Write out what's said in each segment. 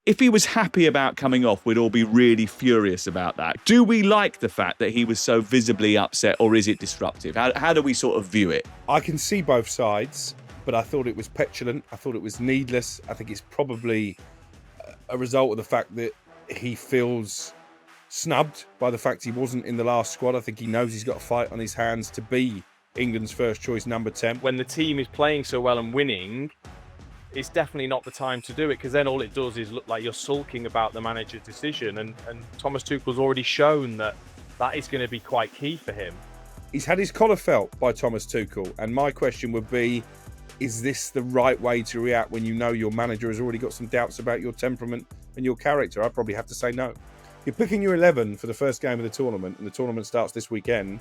If he was happy about coming off, we'd all be really furious about that. Do we like the fact that he was so visibly upset, or is it disruptive? How do we sort of view it? I can see both sides, but I thought it was petulant. I thought it was needless. I think it's probably a result of the fact that he feels snubbed by the fact he wasn't in the last squad. I think he knows he's got a fight on his hands to be England's first choice number 10. When the team is playing so well and winning, it's definitely not the time to do it, because then all it does is look like you're sulking about the manager's decision. And Thomas Tuchel's already shown that is going to be quite key for him. He's had his collar felt by Thomas Tuchel, and my question would be, is this the right way to react when you know your manager has already got some doubts about your temperament and your character? I'd probably have to say no. You're picking your 11 for the first game of the tournament, and the tournament starts this weekend.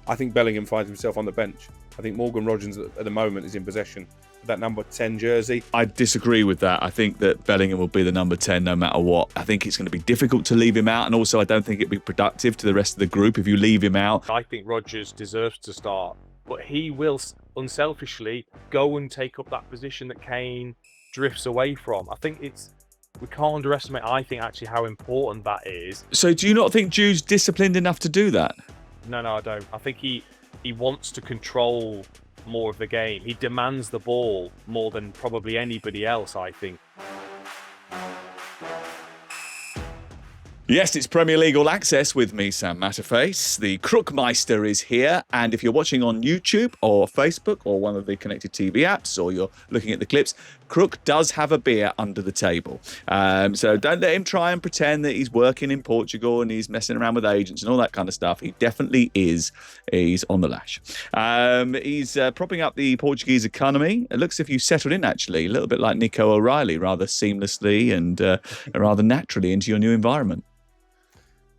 I think Bellingham finds himself on the bench. I think Morgan Rogers at the moment is in possession of that number 10 jersey. I disagree with that. I think that Bellingham will be the number 10 no matter what. I think it's going to be difficult to leave him out, and also I don't think it'd be productive to the rest of the group if you leave him out. I think Rogers deserves to start, but he will unselfishly go and take up that position that Kane drifts away from. I think we can't underestimate, I think, actually how important that is. So do you not think Jude's disciplined enough to do that? No, I don't. I think he wants to control more of the game. He demands the ball more than probably anybody else, I think. Yes, it's Premier League All Access with me, Sam Matterface. The Crookmeister is here, and if you're watching on YouTube or Facebook or one of the connected TV apps, or you're looking at the clips, Crook does have a beer under the table. So don't let him try and pretend that he's working in Portugal and he's messing around with agents and all that kind of stuff. He definitely is. He's on the lash. He's propping up the Portuguese economy. It looks as if you settled in, actually, a little bit like Nico O'Reilly, rather seamlessly and rather naturally into your new environment.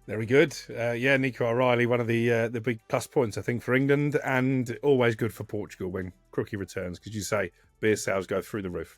Very good. Nico O'Reilly, one of the big plus points, I think, for England, and always good for Portugal when Crookie returns, because you say beer sales go through the roof.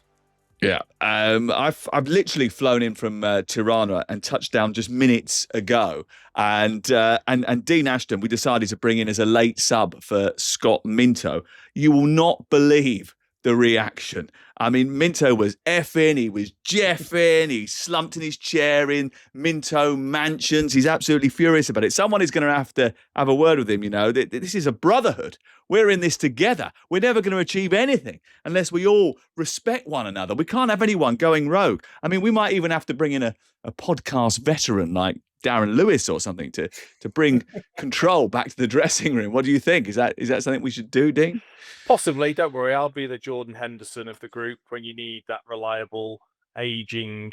Yeah, I've literally flown in from Tirana and touched down just minutes ago, and Dean Ashton we decided to bring in as a late sub for Scott Minto. You will not believe the reaction. I mean, Minto was effing, he was jeffing, he slumped in his chair in Minto Mansions. He's absolutely furious about it. Someone is going to have a word with him, you know. This is a brotherhood. We're in this together. We're never going to achieve anything unless we all respect one another. We can't have anyone going rogue. I mean, we might even have to bring in a podcast veteran like Darren Lewis or something to bring control back to the dressing room. What do you think? Is that something we should do, Dean? Possibly. Don't worry. I'll be the Jordan Henderson of the group. When you need that reliable, aging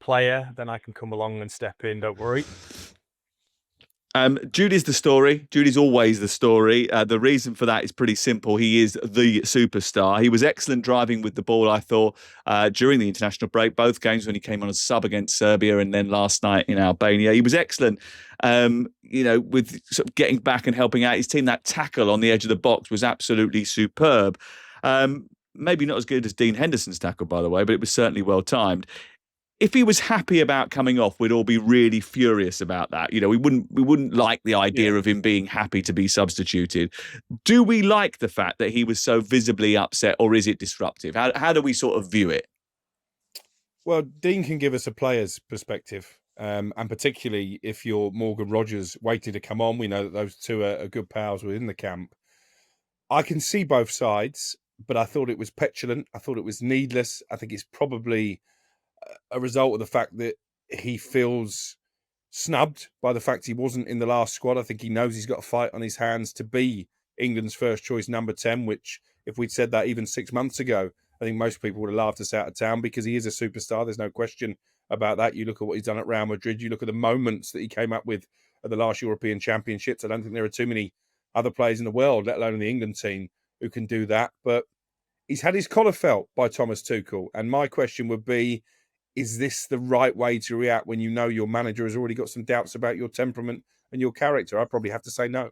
player, then I can come along and step in. Don't worry. Jude is the story. Jude is always the story. The reason for that is pretty simple. He is the superstar. He was excellent driving with the ball, I thought, during the international break, both games when he came on as sub against Serbia and then last night in Albania. He was excellent, with sort of getting back and helping out his team. That tackle on the edge of the box was absolutely superb. Maybe not as good as Dean Henderson's tackle, by the way, but it was certainly well timed. If he was happy about coming off, we'd all be really furious about that. You know, we wouldn't like the idea of him being happy to be substituted. Do we like the fact that he was so visibly upset, or is it disruptive? How do we sort of view it? Well, Dean can give us a player's perspective, and particularly if you're Morgan Rogers waiting to come on. We know that those two are good pals within the camp. I can see both sides, but I thought it was petulant. I thought it was needless. I think it's probably a result of the fact that he feels snubbed by the fact he wasn't in the last squad. I think he knows he's got a fight on his hands to be England's first choice number 10, which if we'd said that even 6 months ago, I think most people would have laughed us out of town, because he is a superstar. There's no question about that. You look at what he's done at Real Madrid, you look at the moments that he came up with at the last European Championships. I don't think there are too many other players in the world, let alone in the England team, who can do that. But he's had his collar felt by Thomas Tuchel. And my question would be, is this the right way to react when you know your manager has already got some doubts about your temperament and your character? I'd probably have to say no.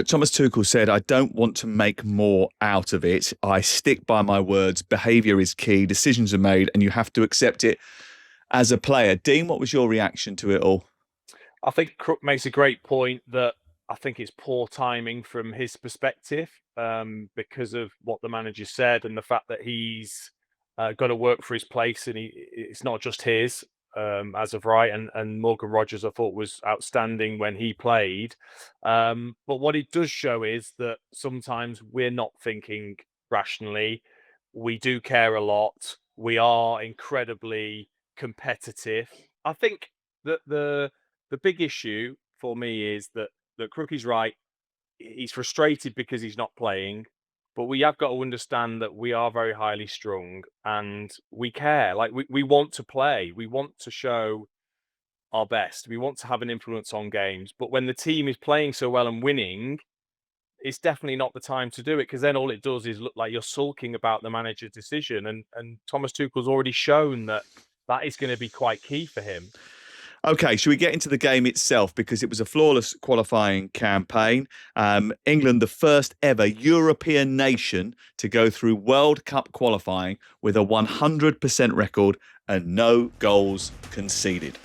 Thomas Tuchel said, I don't want to make more out of it. I stick by my words. Behaviour is key. Decisions are made and you have to accept it as a player. Dean, what was your reaction to it all? I think Crook makes a great point that I think it's poor timing from his perspective, because of what the manager said and the fact that he's got to work for his place, and it's not just his as of right. And Morgan Rogers, I thought, was outstanding when he played. But what it does show is that sometimes we're not thinking rationally. We do care a lot. We are incredibly competitive. I think that the big issue for me is that Crook is right. He's frustrated because he's not playing, but we have got to understand that we are very highly strung and we care. Like we want to play, we want to show our best, we want to have an influence on games. But when the team is playing so well and winning, it's definitely not the time to do it, because then all it does is look like you're sulking about the manager's decision. And Thomas Tuchel's already shown that that is going to be quite key for him. Okay, should we get into the game itself? Because it was a flawless qualifying campaign. England, the first ever European nation to go through World Cup qualifying with a 100% record and no goals conceded.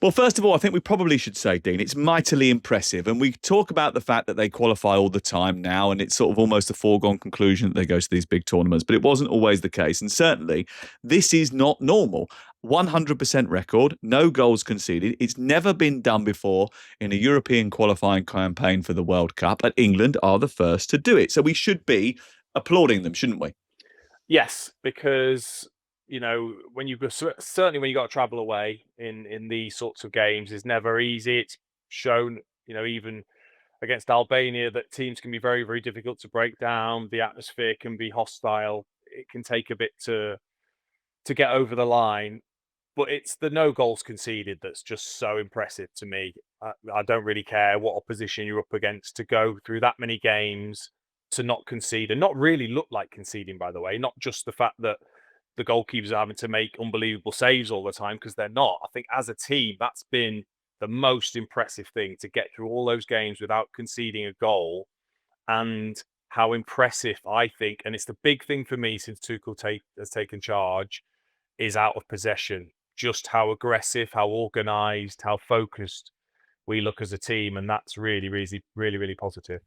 Well, first of all, I think we probably should say, Dean, it's mightily impressive. And we talk about the fact that they qualify all the time now, and it's sort of almost a foregone conclusion that they go to these big tournaments. But it wasn't always the case. And certainly, this is not normal. 100% record, no goals conceded. It's never been done before in a European qualifying campaign for the World Cup. And England are the first to do it. So we should be applauding them, shouldn't we? Yes, because when you certainly when you got to travel away in these sorts of games is never easy. It's shown, even against Albania, that teams can be very, very difficult to break down. The atmosphere can be hostile. It can take a bit to get over the line. But it's the no goals conceded that's just so impressive to me. I don't really care what opposition you're up against, to go through that many games to not concede and not really look like conceding, by the way. Not just the fact that the goalkeepers are having to make unbelievable saves all the time, because they're not. I think as a team, that's been the most impressive thing, to get through all those games without conceding a goal. And how impressive, I think, and it's the big thing for me since Tuchel has taken charge, is out of possession. Just how aggressive, how organised, how focused we look as a team. And that's really, really, really, really positive.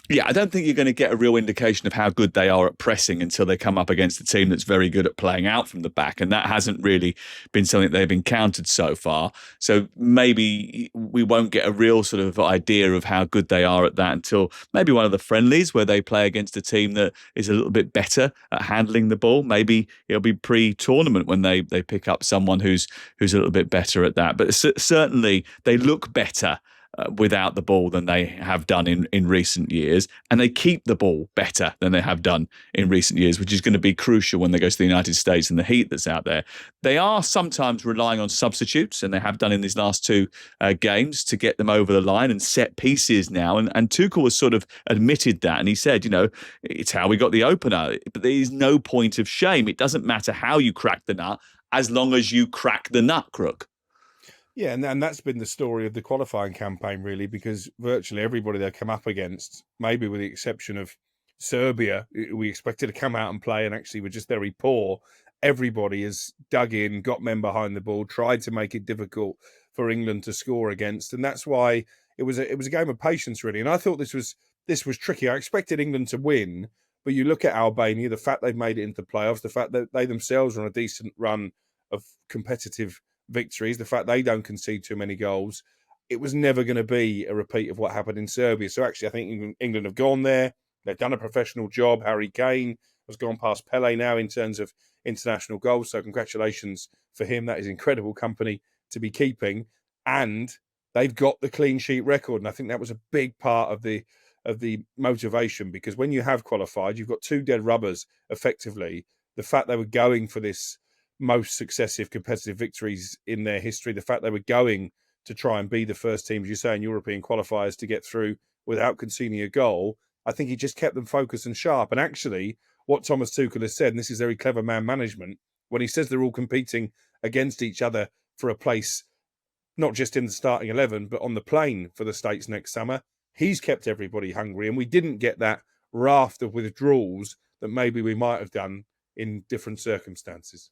Yeah, I don't think you're going to get a real indication of how good they are at pressing until they come up against a team that's very good at playing out from the back. And that hasn't really been something they've encountered so far. So maybe we won't get a real sort of idea of how good they are at that until maybe one of the friendlies where they play against a team that is a little bit better at handling the ball. Maybe it'll be pre-tournament when they pick up someone who's a little bit better at that. But certainly they look better without the ball than they have done in recent years, and they keep the ball better than they have done in recent years, which is going to be crucial when they go to the United States and the heat that's out there. They are sometimes relying on substitutes, and they have done in these last two games, to get them over the line, and set pieces now. And Tuchel has sort of admitted that, and he said, it's how we got the opener, but there is no point of shame. It doesn't matter how you crack the nut, as long as you crack the nut, Crook. Yeah, and that's been the story of the qualifying campaign, really, because virtually everybody they've come up against, maybe with the exception of Serbia, we expected to come out and play, and actually were just very poor. Everybody has dug in, got men behind the ball, tried to make it difficult for England to score against, and that's why it was a game of patience, really. And I thought this was tricky. I expected England to win, but you look at Albania, the fact they've made it into the playoffs, the fact that they themselves are on a decent run of competitive victories, the fact they don't concede too many goals, it was never going to be a repeat of what happened in Serbia. So actually, I think England have gone there. They've done a professional job. Harry Kane has gone past Pele now in terms of international goals. So congratulations for him. That is incredible company to be keeping. And they've got the clean sheet record. And I think that was a big part of the motivation, because when you have qualified, you've got two dead rubbers, effectively. The fact they were going for this most successive competitive victories in their history, the fact they were going to try and be the first team, as you say, in European qualifiers to get through without conceding a goal, I think he just kept them focused and sharp. And actually, what Thomas Tuchel has said, and this is very clever man management, when he says they're all competing against each other for a place, not just in the starting 11, but on the plane for the States next summer, he's kept everybody hungry. And we didn't get that raft of withdrawals that maybe we might have done in different circumstances.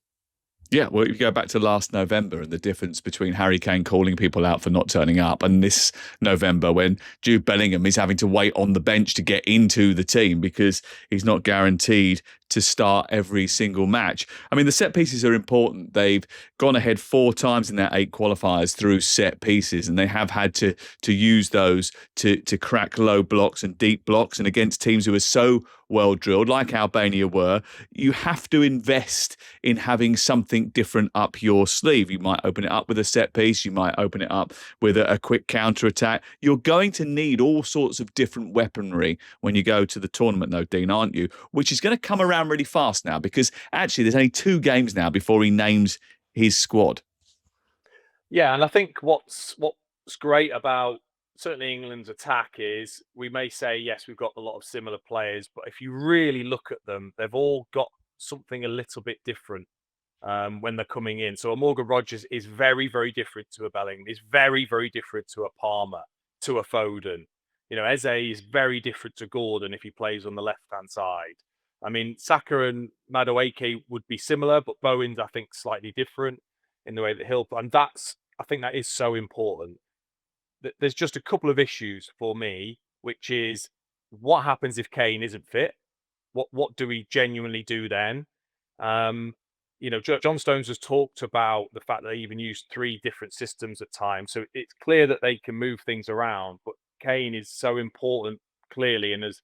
Yeah, well, if you go back to last November and the difference between Harry Kane calling people out for not turning up and this November when Jude Bellingham is having to wait on the bench to get into the team because he's not guaranteed to start every single match. I mean, the set pieces are important. They've gone ahead 4 times in their 8 qualifiers through set pieces, and they have had to use those to crack low blocks and deep blocks. And against teams who are so well drilled, like Albania were, you have to invest in having something different up your sleeve. You might open it up with a set piece. You might open it up with a quick counter attack. You're going to need all sorts of different weaponry when you go to the tournament, though, Dean, aren't you? Which is going to come around really fast now, because actually there's only 2 games now before he names his squad. Yeah, and I think what's great about certainly England's attack is we may say, yes, we've got a lot of similar players, but if you really look at them, they've all got something a little bit different when they're coming in. So a Morgan Rogers is very, very different to a Bellingham, is very, very different to a Palmer, to a Foden. You know, Eze is very different to Gordon if he plays on the left-hand side. I mean, Saka and Madueke would be similar, but Bowen's, I think, slightly different in the way that he'll... And I think that is so important. There's just a couple of issues for me, which is what happens if Kane isn't fit? What do we genuinely do then? You know, John Stones has talked about the fact that they even use 3 different systems at times. So it's clear that they can move things around, but Kane is so important, clearly, and is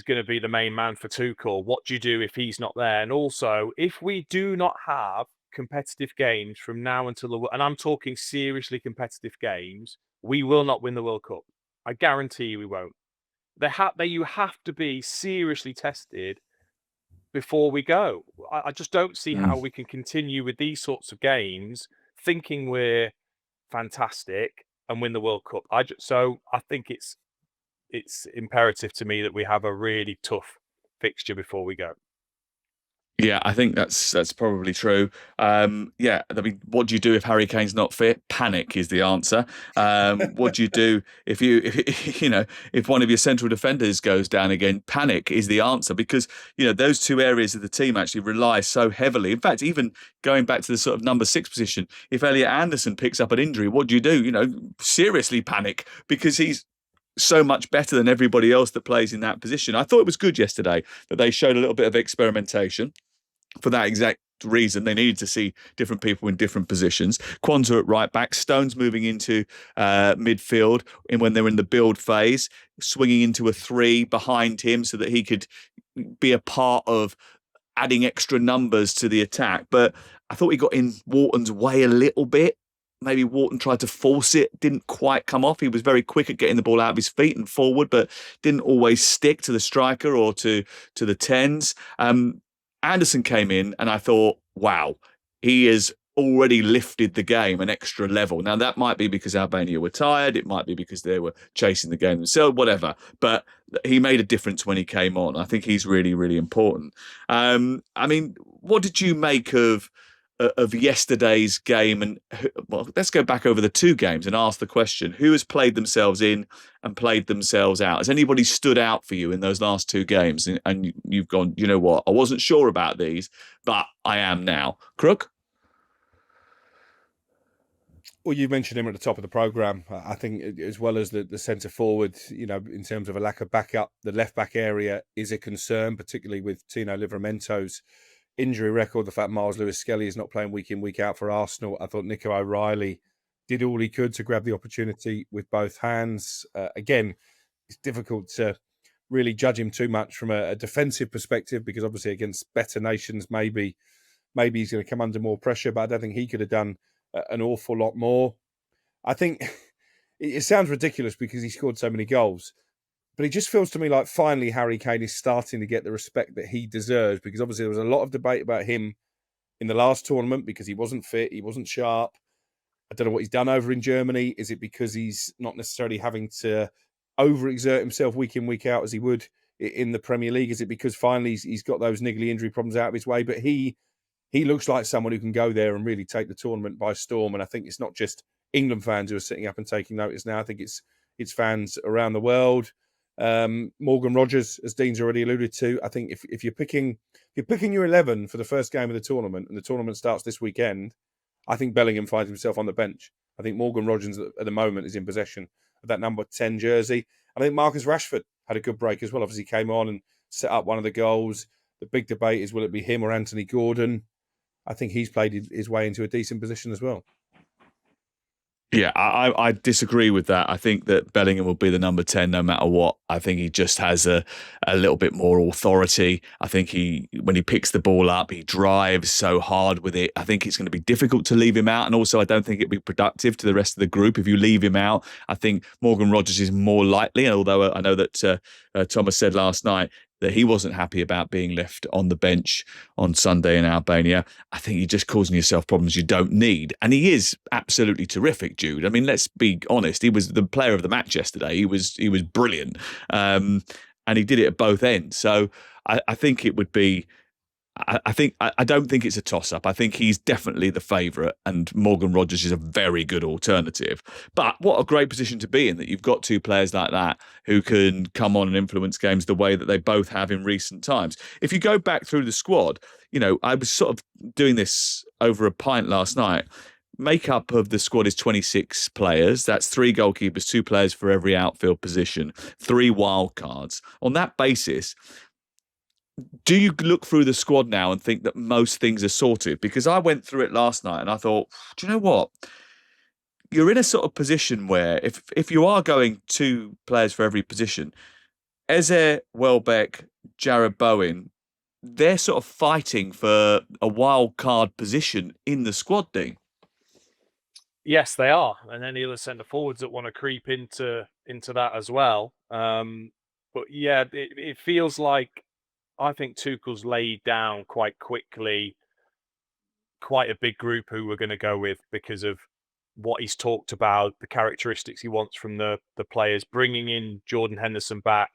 going to be the main man for Tuchel. What do you do if he's not there? And also, if we do not have competitive games from now until and I'm talking seriously competitive games, we will not win the World Cup. I guarantee you we won't. You have to be seriously tested before we go. I just don't see how we can continue with these sorts of games thinking we're fantastic and win the World Cup. So I think it's imperative to me that we have a really tough fixture before we go. Yeah, I think that's probably true. Yeah, I mean, what do you do if Harry Kane's not fit? Panic is the answer. What do you do if if one of your central defenders goes down again? Panic is the answer, because those 2 areas of the team actually rely so heavily. In fact, even going back to the sort of number 6 position, if Elliot Anderson picks up an injury, what do you do? Seriously panic, because he's so much better than everybody else that plays in that position. I thought it was good yesterday that they showed a little bit of experimentation. For that exact reason, they needed to see different people in different positions. Kwanzaa at right back, Stones moving into midfield when they're in the build phase, swinging into a 3 behind him so that he could be a part of adding extra numbers to the attack. But I thought he got in Wharton's way a little bit. Maybe Wharton tried to force it, didn't quite come off. He was very quick at getting the ball out of his feet and forward, but didn't always stick to the striker or to the 10s. Anderson came in and I thought, wow, he has already lifted the game an extra level. Now, that might be because Albania were tired. It might be because they were chasing the game themselves, whatever. But he made a difference when he came on. I think he's really, really important. I mean, what did you make of yesterday's game? And well, let's go back over the 2 games and ask the question: who has played themselves in and played themselves out? Has anybody stood out for you in those last 2 games and you've gone, you know what, I wasn't sure about these, but I am now? Crook? Well, you mentioned him at the top of the programme. I think, as well as the centre forward, in terms of a lack of backup, the left back area is a concern, particularly with Tino Livramento's injury record. The fact Miles Lewis-Skelly is not playing week in, week out for Arsenal. I thought Nico O'Reilly did all he could to grab the opportunity with both hands. Again, it's difficult to really judge him too much from a defensive perspective, because obviously against better nations, maybe he's going to come under more pressure, but I don't think he could have done an awful lot more. I think it sounds ridiculous because he scored so many goals, but it just feels to me like finally Harry Kane is starting to get the respect that he deserves, because obviously there was a lot of debate about him in the last tournament because he wasn't fit, he wasn't sharp. I don't know what he's done over in Germany. Is it because he's not necessarily having to overexert himself week in, week out as he would in the Premier League? Is it because finally he's got those niggly injury problems out of his way? But he looks like someone who can go there and really take the tournament by storm. And I think it's not just England fans who are sitting up and taking notice now. I think it's fans around the world. Morgan Rogers, as Dean's already alluded to, I think if you're picking your 11 for the first game of the tournament, and the tournament starts this weekend, I think Bellingham finds himself on the bench. I think Morgan Rogers at the moment is in possession of that number 10 jersey. I think Marcus Rashford had a good break as well. Obviously, came on and set up one of the goals. The big debate is, will it be him or Anthony Gordon? I think he's played his way into a decent position as well. Yeah, I disagree with that. I think that Bellingham will be the number 10 no matter what. I think he just has a little bit more authority. I think when he picks the ball up, he drives so hard with it. I think it's going to be difficult to leave him out. And also, I don't think it'd be productive to the rest of the group if you leave him out. I think Morgan Rogers is more likely, although I know that Thomas said last night that he wasn't happy about being left on the bench on Sunday in Albania. I think you're just causing yourself problems you don't need. And he is absolutely terrific, Jude. I mean, let's be honest. He was the player of the match yesterday. He was brilliant. And he did it at both ends. So I think it would be... I don't think it's a toss-up. I think he's definitely the favourite, and Morgan Rogers is a very good alternative. But what a great position to be in, that you've got two players like that who can come on and influence games the way that they both have in recent times. If you go back through the squad, I was sort of doing this over a pint last night. Makeup of the squad is 26 players. That's 3 goalkeepers, 2 players for every outfield position, 3 wild cards. On that basis, do you look through the squad now and think that most things are sorted? Because I went through it last night and I thought, do you know what? You're in a sort of position where if you are going 2 players for every position, Eze, Welbeck, Jared Bowen, they're sort of fighting for a wild card position in the squad, Dean. Yes, they are. And any other centre forwards that want to creep into that as well. But yeah, it feels like, I think Tuchel's laid down quite quickly quite a big group who we're going to go with because of what he's talked about, the characteristics he wants from the players. Bringing in Jordan Henderson back,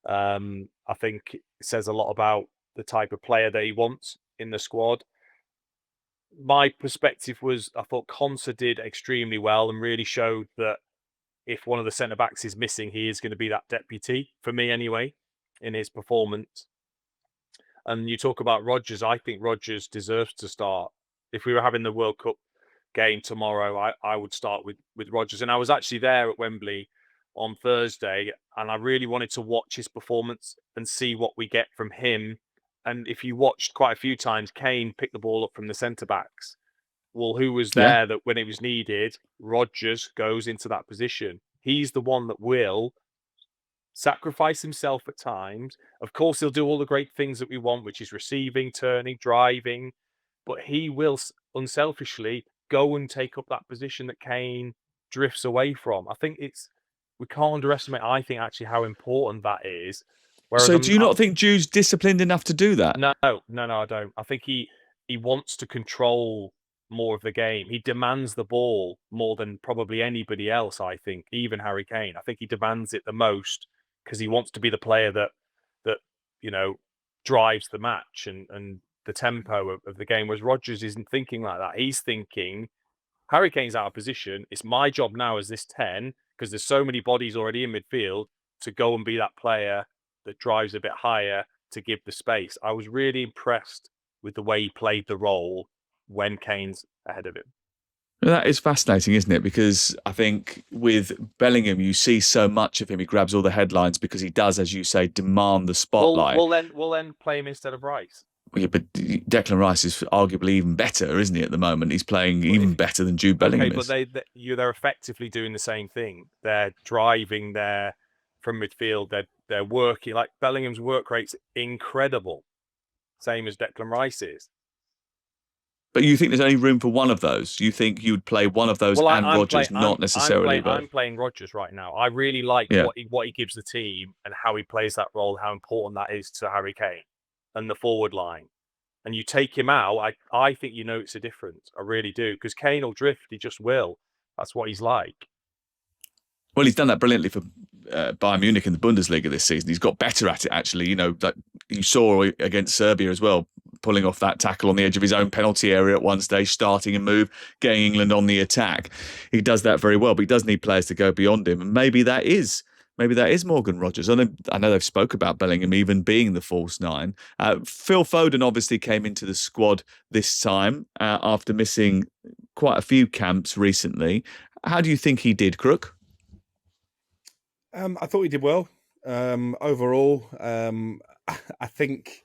I think it says a lot about the type of player that he wants in the squad. My perspective was, I thought Konsa did extremely well and really showed that if one of the centre-backs is missing, he is going to be that deputy, for me anyway, in his performance. And you talk about Rodgers. I think Rodgers deserves to start. If we were having the World Cup game tomorrow, I would start with Rodgers. And I was actually there at Wembley on Thursday, and I really wanted to watch his performance and see what we get from him. And if you watched quite a few times, Kane picked the ball up from the centre-backs. Well, who was there that when it was needed? Rodgers goes into that position. He's the one that will sacrifice himself at times. Of course, he'll do all the great things that we want, which is receiving, turning, driving, but he will unselfishly go and take up that position that Kane drifts away from. I think we can't underestimate, I think, actually how important that is. Whereas so do you not think Jude's disciplined enough to do that? No, I don't. I think he wants to control more of the game. He demands the ball more than probably anybody else, I think, even Harry Kane. I think he demands it the most because he wants to be the player that drives the match and the tempo of the game, whereas Rodgers isn't thinking like that. He's thinking, Harry Kane's out of position. It's my job now as this 10, because there's so many bodies already in midfield, to go and be that player that drives a bit higher to give the space. I was really impressed with the way he played the role when Kane's ahead of him. That is fascinating, isn't it? Because I think with Bellingham, you see so much of him. He grabs all the headlines because he does, as you say, demand the spotlight. We'll then play him instead of Rice. Yeah, but Declan Rice is arguably even better, isn't he, at the moment? He's playing even better than Jude Bellingham is. But they're effectively doing the same thing. They're driving there from midfield. They're working. Like, Bellingham's work rate's incredible. Same as Declan Rice is. But you think there's only room for one of those? You think you would play one of those and Rodgers, not necessarily both? I'm playing Rodgers right now. I really like what he gives the team and how he plays that role, how important that is to Harry Kane and the forward line. And you take him out, I think you notice a difference. I really do. Because Kane will drift. He just will. That's what he's like. Well, he's done that brilliantly for Bayern Munich in the Bundesliga this season. He's got better at it, actually. Like you saw against Serbia as well, pulling off that tackle on the edge of his own penalty area at one stage, starting a move, getting England on the attack. He does that very well, but he does need players to go beyond him. And maybe that is maybe that is Morgan Rogers. I know they've spoke about Bellingham even being the false nine. Phil Foden obviously came into the squad this time after missing quite a few camps recently. How do you think he did, Crook? I thought he did well. Overall, I think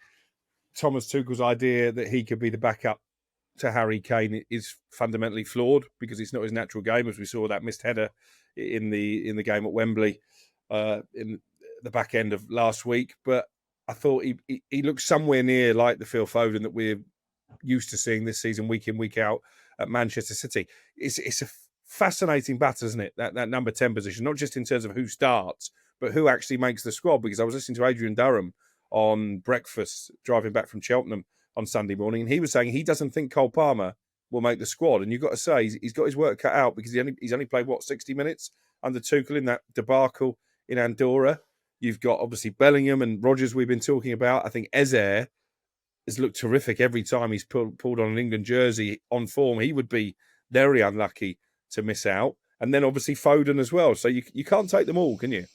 Thomas Tuchel's idea that he could be the backup to Harry Kane is fundamentally flawed because it's not his natural game, as we saw that missed header in the game at Wembley in the back end of last week. But I thought he looked somewhere near like the Phil Foden that we're used to seeing this season, week in, week out at Manchester City. It's a fascinating battle, isn't it? That number 10 position, not just in terms of who starts, but who actually makes the squad. Because I was listening to Adrian Durham on breakfast driving back from Cheltenham on Sunday morning, and he was saying he doesn't think Cole Palmer will make the squad. And you've got to say he's got his work cut out because he's only played 60 minutes under Tuchel in that debacle in Andorra. You've got obviously Bellingham and Rogers we've been talking about. I think Eze has looked terrific every time he's pulled on an England jersey on form. He would be very unlucky to miss out. And then obviously Foden as well. So you can't take them all, can you?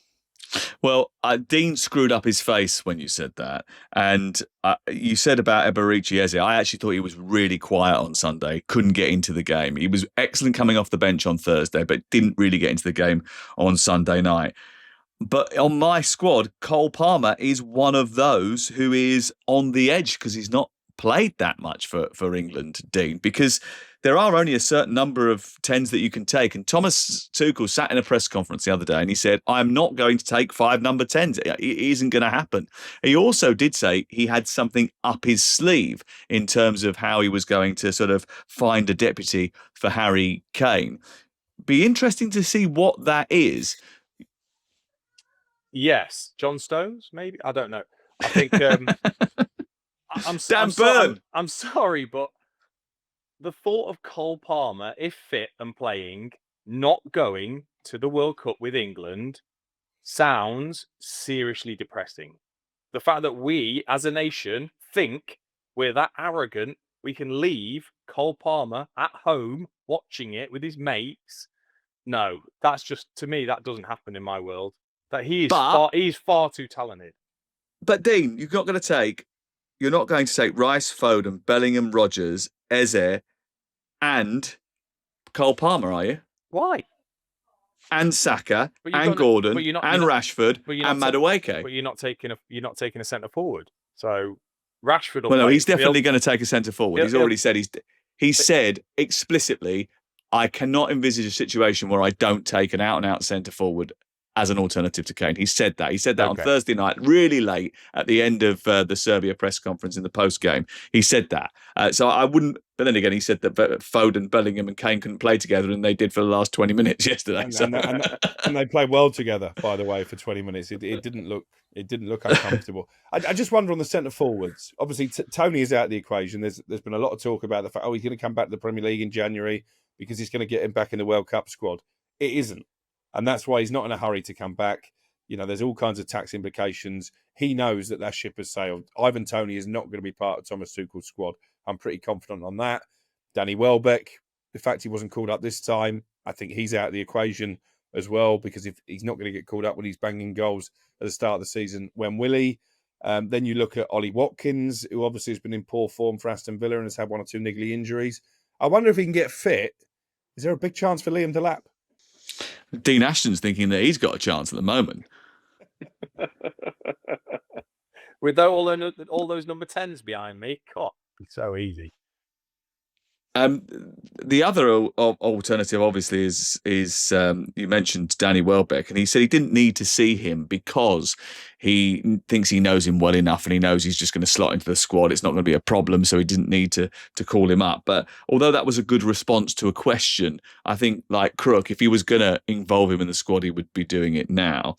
Well, Dean screwed up his face when you said that. And you said about Eberici Eze. I actually thought he was really quiet on Sunday, couldn't get into the game. He was excellent coming off the bench on Thursday, but didn't really get into the game on Sunday night. But on my squad, Cole Palmer is one of those who is on the edge because he's not played that much for England, Dean, because there are only a certain number of 10s that you can take. And Thomas Tuchel sat in a press conference the other day and he said, I'm not going to take 5 number 10s. It isn't going to happen. He also did say he had something up his sleeve in terms of how he was going to sort of find a deputy for Harry Kane. Be interesting to see what that is. Yes, John Stones, maybe. I don't know. I think I'm sorry, but the thought of Cole Palmer, if fit and playing, not going to the World Cup with England sounds seriously depressing. The fact that we, as a nation, think we're that arrogant, we can leave Cole Palmer at home watching it with his mates. No, that's just, to me, that doesn't happen in my world. That he's far too talented. But Dean, you're not going to take Rice, Foden, Bellingham, Rogers, Eze, and Cole Palmer, are you? Why? And Saka, and Gordon, and Rashford, and Madueke. But you're not taking a centre forward. So Rashford. Well, no, he's definitely going to take a centre forward. He's already said he said explicitly, I cannot envisage a situation where I don't take an out-and-out centre forward as an alternative to Kane. He said that. He said that on Thursday night, really late at the end of the Serbia press conference in the post-game. He said that. So I wouldn't... But then again, he said that Foden, Bellingham and Kane couldn't play together, and they did for the last 20 minutes yesterday. And they played well together, by the way, for 20 minutes. It didn't look uncomfortable. I just wonder on the centre forwards. Obviously, Tony is out of the equation. There's been a lot of talk about the fact, he's going to come back to the Premier League in January because he's going to get him back in the World Cup squad. It isn't. And that's why he's not in a hurry to come back. You know, there's all kinds of tax implications. He knows that ship has sailed. Ivan Toney is not going to be part of Thomas Tuchel's squad. I'm pretty confident on that. Danny Welbeck, the fact he wasn't called up this time, I think he's out of the equation as well, because if he's not going to get called up when he's banging goals at the start of the season, when will he? Then you look at Ollie Watkins, who obviously has been in poor form for Aston Villa and has had 1 or 2 niggly injuries. I wonder if he can get fit. Is there a big chance for Liam Delap? Dean Ashton's thinking that he's got a chance at the moment. With all those number 10s behind me, God, it's so easy. The other alternative, obviously, is you mentioned Danny Welbeck, and he said he didn't need to see him because he thinks he knows him well enough, and he knows he's just going to slot into the squad. It's not going to be a problem, so he didn't need to call him up. But although that was a good response to a question, I think, like Crook, if he was going to involve him in the squad, he would be doing it now.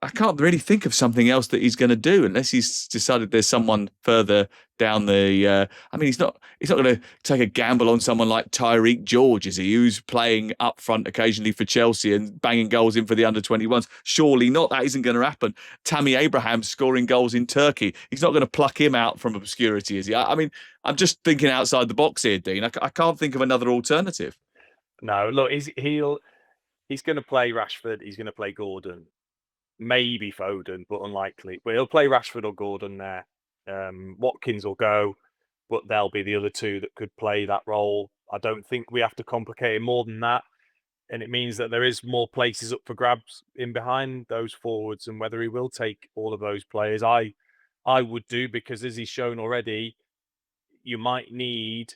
I can't really think of something else that he's going to do unless he's decided there's someone further down the. I mean, he's not going to take a gamble on someone like Tyreek George, is he? Who's playing up front occasionally for Chelsea and banging goals in for the under-21s. Surely not. That isn't going to happen. Tammy Abraham scoring goals in Turkey. He's not going to pluck him out from obscurity, is he? I mean, I'm just thinking outside the box here, Dean. I can't think of another alternative. No, look, he's going to play Rashford. He's going to play Gordon, maybe Foden, but unlikely. But he'll play Rashford or Gordon there. Watkins will go, but there'll be the other two that could play that role. I don't think we have to complicate it more than that. And it means that there is more places up for grabs in behind those forwards, and whether he will take all of those players, I would do, because as he's shown already, you might need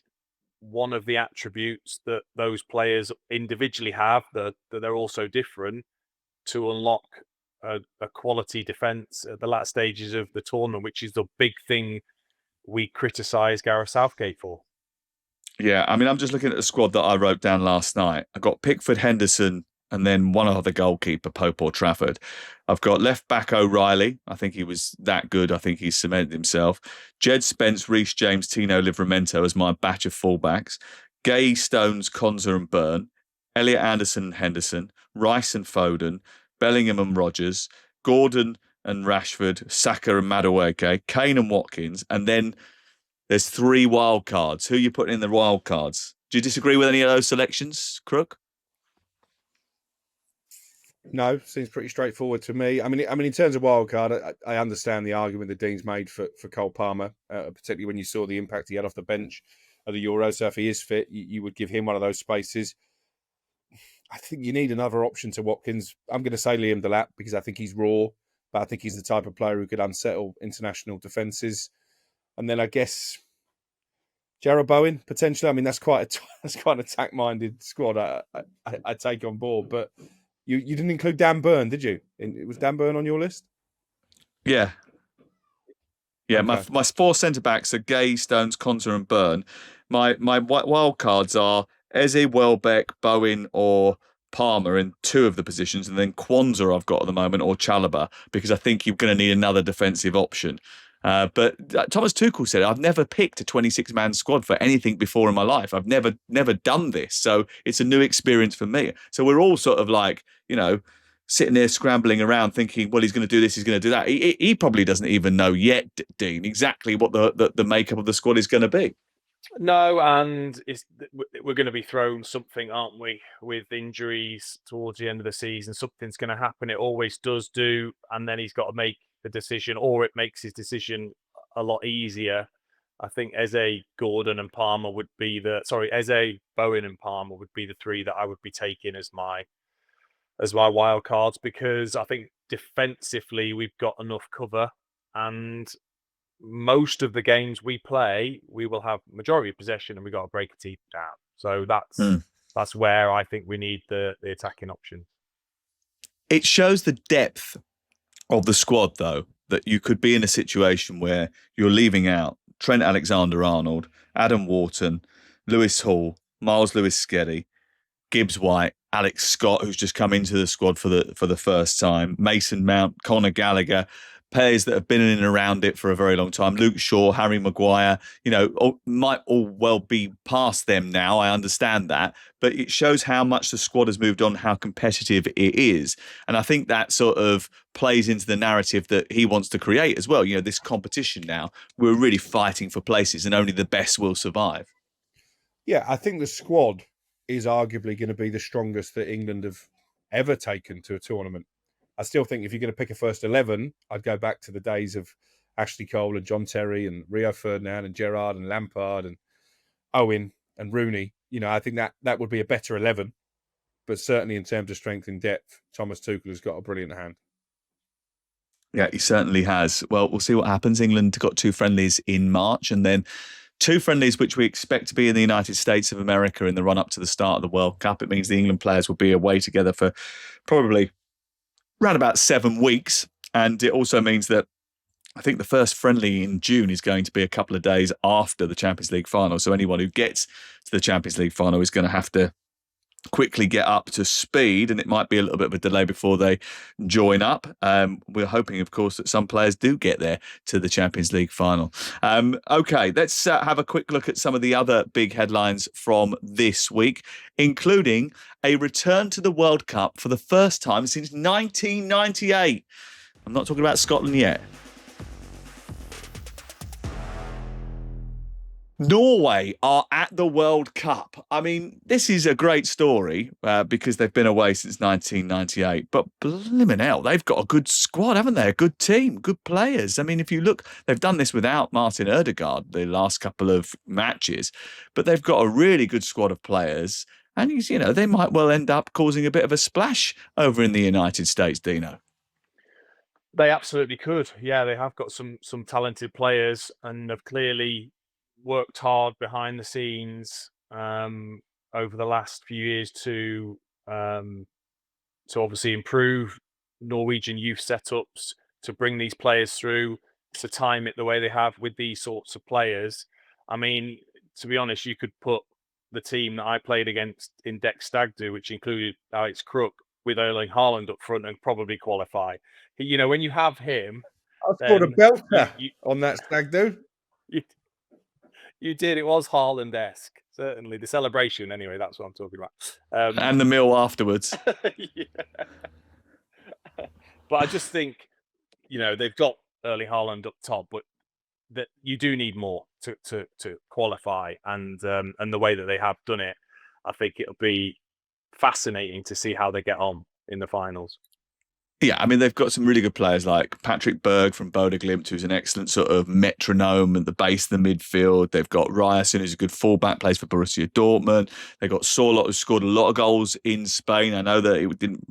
one of the attributes that those players individually have, that they're also different, to unlock a quality defence at the last stages of the tournament, which is the big thing we criticise Gareth Southgate for. Yeah, I mean, I'm just looking at the squad that I wrote down last night. I've got Pickford, Henderson, and then one other goalkeeper, Pope or Trafford. I've got left back O'Reilly. I think he was that good. I think he's cemented himself. Jed Spence, Reece James, Tino Livramento as my batch of fullbacks. Gay, Stones, Konza and Byrne. Elliot Anderson and Henderson. Rice and Foden. Bellingham and Rodgers. Gordon and Rashford. Saka and Madueke. Kane and Watkins. And then there's 3 wild cards. Who are you putting in the wild cards? Do you disagree with any of those selections, Crook? No, seems pretty straightforward to me. I mean, in terms of wild card, I understand the argument that Dean's made for Cole Palmer, particularly when you saw the impact he had off the bench at the Euros. So if he is fit, you would give him one of those spaces. I think you need another option to Watkins. I'm going to say Liam Delap because I think he's raw, but I think he's the type of player who could unsettle international defences. And then I guess Jarrod Bowen potentially. I mean, that's quite an attack-minded squad. I take on board, but you didn't include Dan Burn, did you? Was Dan Burn on your list? Yeah. Okay. My 4 centre backs are Gay, Stones, Konza, and Byrne. My wild cards are Eze, Welbeck, Bowen, or Palmer in 2 of the positions, and then Kwanzaa I've got at the moment, or Chalobah, because I think you're going to need another defensive option. But Thomas Tuchel said, I've never picked a 26-man squad for anything before in my life. I've never done this. So it's a new experience for me. So we're all sort of like, sitting there scrambling around thinking, well, he's going to do this, he's going to do that. He probably doesn't even know yet, Dean, exactly what the makeup of the squad is going to be. No, and we're going to be thrown something, aren't we, with injuries towards the end of the season. Something's going to happen. It always does do. And then he's got to make the decision, or it makes his decision a lot easier. I think Eze, Gordon and Palmer would be Eze, Bowen and Palmer would be the 3 that I would be taking as my wild cards, because I think defensively we've got enough cover, and most of the games we play, we will have majority of possession and we've got to break a team down. So that's where I think we need the attacking option. It shows the depth of the squad, though, that you could be in a situation where you're leaving out Trent Alexander-Arnold, Adam Wharton, Lewis Hall, Miles Lewis-Skelly, Gibbs White, Alex Scott, who's just come into the squad for the first time, Mason Mount, Conor Gallagher, players that have been in and around it for a very long time, Luke Shaw, Harry Maguire, might all well be past them now. I understand that, but it shows how much the squad has moved on, how competitive it is. And I think that sort of plays into the narrative that he wants to create as well. This competition now, we're really fighting for places and only the best will survive. Yeah, I think the squad is arguably going to be the strongest that England have ever taken to a tournament. I still think if you're going to pick a first 11, I'd go back to the days of Ashley Cole and John Terry and Rio Ferdinand and Gerrard and Lampard and Owen and Rooney. I think that would be a better 11. But certainly in terms of strength and depth, Thomas Tuchel has got a brilliant hand. Yeah, he certainly has. Well, we'll see what happens. England got 2 friendlies in March and then 2 friendlies which we expect to be in the United States of America in the run-up to the start of the World Cup. It means the England players will be away together for probably around about 7 weeks. And it also means that I think the first friendly in June is going to be a couple of days after the Champions League final. So anyone who gets to the Champions League final is going to have to quickly get up to speed, and it might be a little bit of a delay before they join up. We're hoping, of course, that some players do get there to the Champions League final. Okay, let's have a quick look at some of the other big headlines from this week, including a return to the World Cup for the first time since 1998. I'm not talking about Scotland yet. Norway are at the World Cup. I mean, this is a great story because they've been away since 1998. But blimmin' hell, they've got a good squad, haven't they? A good team, good players. I mean, if you look, they've done this without Martin Ødegaard the last couple of matches, but they've got a really good squad of players. And, they might well end up causing a bit of a splash over in the United States, Dino. They absolutely could. Yeah, they have got some talented players and have clearly worked hard behind the scenes over the last few years to obviously improve Norwegian youth setups, to bring these players through, to time it the way they have with these sorts of players. I mean, to be honest, you could put the team that I played against in Deck Stagdo, which included Alex Crook, with Erling Haaland up front and probably qualify. When you have him, I scored a then belter you, on that stag do. you, you did. It was Haaland-esque, certainly. The celebration, anyway, that's what I'm talking about. And the meal afterwards. Yeah. But I just think, they've got Erling Haaland up top, but that you do need more to qualify, and the way that they have done it, I think it'll be fascinating to see how they get on in the finals. Yeah, I mean, they've got some really good players like Patrick Berg from Bodø Glimt, who's an excellent sort of metronome at the base of the midfield. They've got Ryerson, who's a good fullback, plays for Borussia Dortmund. They've got Sorloth, who scored a lot of goals in Spain. I know that it didn't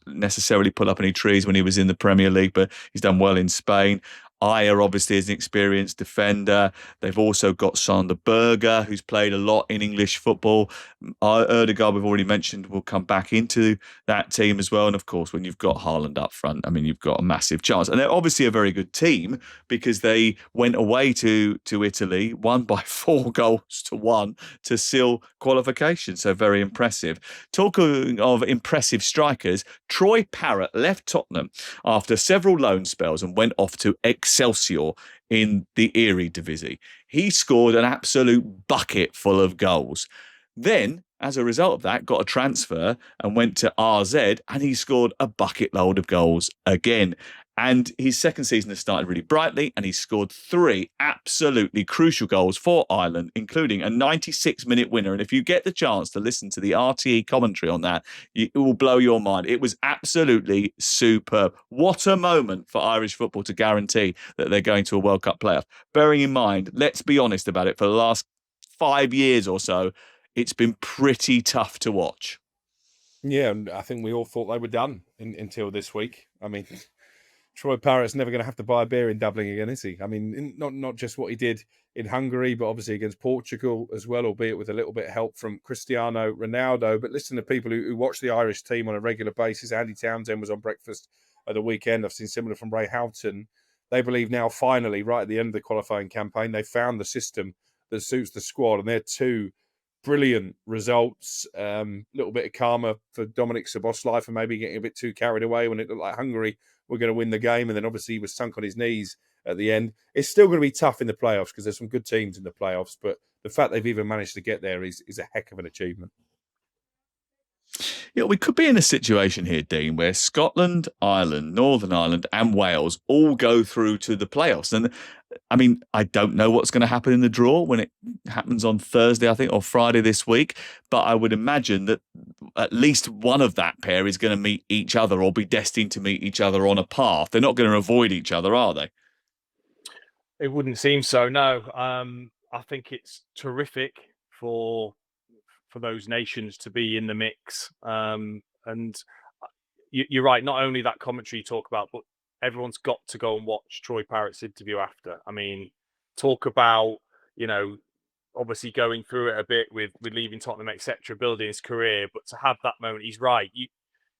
necessarily pull up any trees when he was in the Premier League, but he's done well in Spain. Ayer obviously is an experienced defender. They've also got Sander Berger, who's played a lot in English football. Ødegaard, we've already mentioned, will come back into that team as well. And of course, when you've got Haaland up front, I mean, you've got a massive chance. And they're obviously a very good team because they went away to Italy, won by 4-1 to seal qualification. So very impressive. Talking of impressive strikers, Troy Parrott left Tottenham after several loan spells and went off to Excelsior in the Eredivisie. He scored an absolute bucket full of goals. Then, as a result of that, got a transfer and went to RZ, and he scored a bucket load of goals again. And his second season has started really brightly, and he scored 3 absolutely crucial goals for Ireland, including a 96-minute winner. And if you get the chance to listen to the RTE commentary on that, it will blow your mind. It was absolutely superb. What a moment for Irish football to guarantee that they're going to a World Cup playoff. Bearing in mind, let's be honest about it, for the last 5 years or so, it's been pretty tough to watch. Yeah, and I think we all thought they were done until this week. I mean, Troy Parrott's never going to have to buy a beer in Dublin again, is he? I mean, not just what he did in Hungary, but obviously against Portugal as well, albeit with a little bit of help from Cristiano Ronaldo. But listen to people who watch the Irish team on a regular basis. Andy Townsend was on breakfast at the weekend. I've seen similar from Ray Houghton. They believe now, finally, right at the end of the qualifying campaign, they found the system that suits the squad. And they're 2 brilliant results. Little bit of karma for Dominic Szoboszlai for maybe getting a bit too carried away when it looked like Hungary were going to win the game, and then obviously he was sunk on his knees at the end. It's still going to be tough in the playoffs because there's some good teams in the playoffs, but the fact they've even managed to get there is a heck of an achievement. Yeah, we could be in a situation here, Dean, where Scotland, Ireland, Northern Ireland and Wales all go through to the playoffs. And I mean, I don't know what's going to happen in the draw when it happens on Thursday, I think, or Friday this week. But I would imagine that at least one of that pair is going to meet each other or be destined to meet each other on a path. They're not going to avoid each other, are they? It wouldn't seem so, no. I think it's terrific for those nations to be in the mix. And you're right, not only that commentary you talk about, but everyone's got to go and watch Troy Parrott's interview after. I mean, talk about, obviously going through it a bit with leaving Tottenham, etc., building his career, but to have that moment, he's right.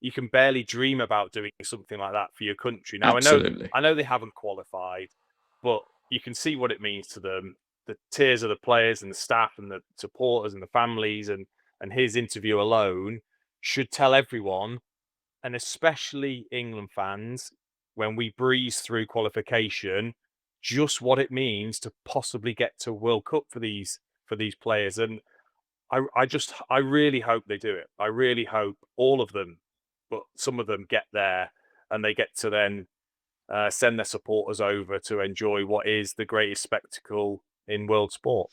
You can barely dream about doing something like that for your country. Now, Absolutely. I know they haven't qualified, but you can see what it means to them. The tears of the players and the staff and the supporters and the families, and his interview alone should tell everyone, and especially England fans, when we breeze through qualification, just what it means to possibly get to World Cup for these players. And I really hope they do it. I really hope all of them, but some of them get there and they get to then send their supporters over to enjoy what is the greatest spectacle in world sport.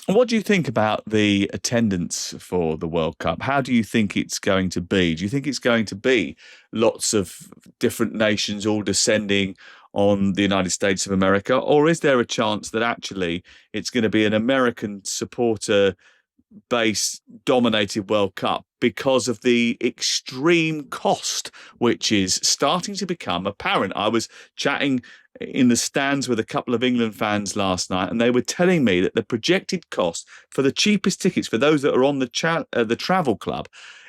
What do you think about the attendance for the World Cup? How do you think it's going to be? Do you think it's going to be lots of different nations all descending on the United States of America? Or is there a chance that actually it's going to be an American supporter base dominated World Cup because of the extreme cost, which is starting to become apparent? I was chatting in the stands with a couple of England fans last night, and they were telling me that the projected cost for the cheapest tickets for those that are on the travel club,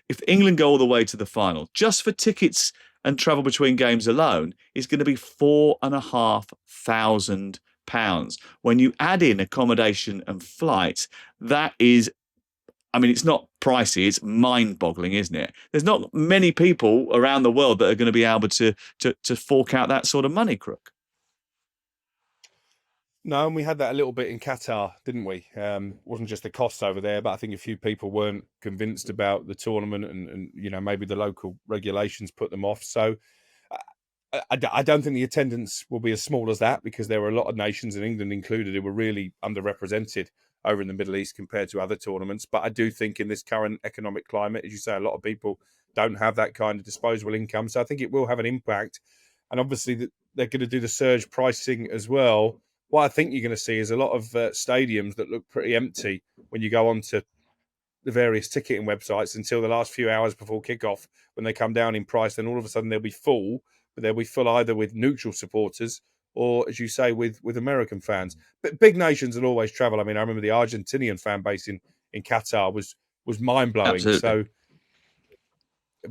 if England go all the way to the final, just for tickets and travel between games alone, is going to be £4,500. When you add in accommodation and flights, that is, I mean, it's not pricey, it's mind-boggling, isn't it? There's not many people around the world that are going to be able to fork out that sort of money, Crook. No, and we had that a little bit in Qatar, didn't we? Wasn't just the costs over there, but I think a few people weren't convinced about the tournament, and maybe the local regulations put them off. So I don't think the attendance will be as small as that, because there were a lot of nations, and England included, who were really underrepresented over in the Middle East compared to other tournaments. But I do think in this current economic climate, as you say, a lot of people don't have that kind of disposable income. So I think it will have an impact. And obviously they're going to do the surge pricing as well. What I think you're going to see is a lot of stadiums that look pretty empty when you go onto the various ticketing websites until the last few hours before kickoff. When they come down in price, then all of a sudden they'll be full, but they'll be full either with neutral supporters or, as you say, with American fans. But big nations will always travel. I mean, I remember the Argentinian fan base in Qatar was mind-blowing. Absolutely. So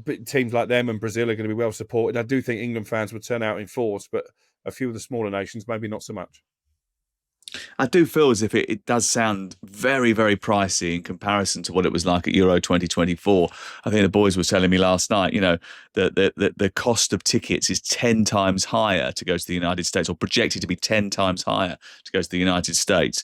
but teams like them and Brazil are going to be well supported. I do think England fans would turn out in force, but a few of the smaller nations, maybe not so much. I do feel as if it does sound very, very pricey in comparison to what it was like at Euro 2024. I think the boys were telling me last night, the cost of tickets is 10 times higher to go to the United States, or projected to be 10 times higher to go to the United States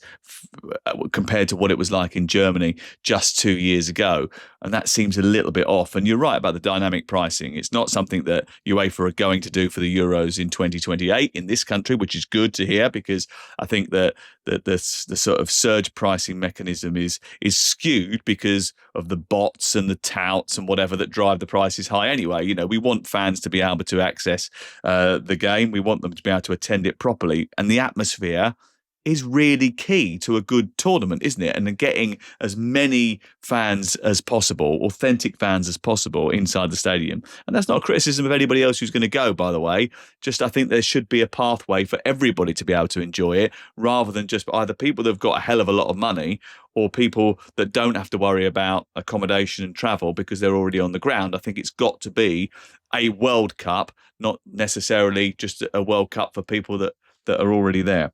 compared to what it was like in Germany just 2 years ago. And that seems a little bit off. And you're right about the dynamic pricing. It's not something that UEFA are going to do for the Euros in 2028 in this country, which is good to hear, because I think that the sort of surge pricing mechanism is skewed because of the bots and the touts and whatever that drive the prices high anyway. We want fans to be able to access the game. We want them to be able to attend it properly. And the atmosphere is really key to a good tournament, isn't it? And getting as many fans as possible, authentic fans as possible inside the stadium. And that's not a criticism of anybody else who's going to go, by the way. Just I think there should be a pathway for everybody to be able to enjoy it, rather than just either people that have got a hell of a lot of money or people that don't have to worry about accommodation and travel because they're already on the ground. I think it's got to be a World Cup, not necessarily just a World Cup for people that are already there.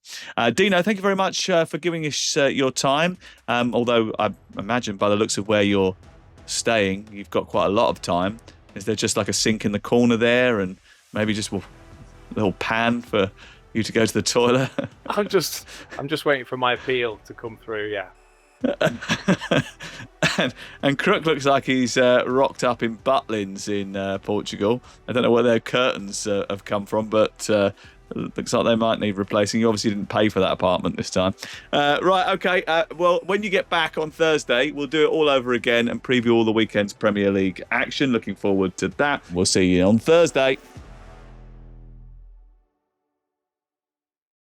Dino, thank you very much for giving us your time. Although I imagine by the looks of where you're staying, you've got quite a lot of time. Is there just like a sink in the corner there, and maybe just a little pan for you to go to the toilet? I'm just waiting for my appeal to come through. Yeah. and Crook looks like he's rocked up in Butlins in Portugal. I don't know where their curtains have come from, but looks like they might need replacing. You obviously didn't pay for that apartment this time. Right, okay. Well, when you get back on Thursday, we'll do it all over again and preview all the weekend's Premier League action. Looking forward to that. We'll see you on Thursday.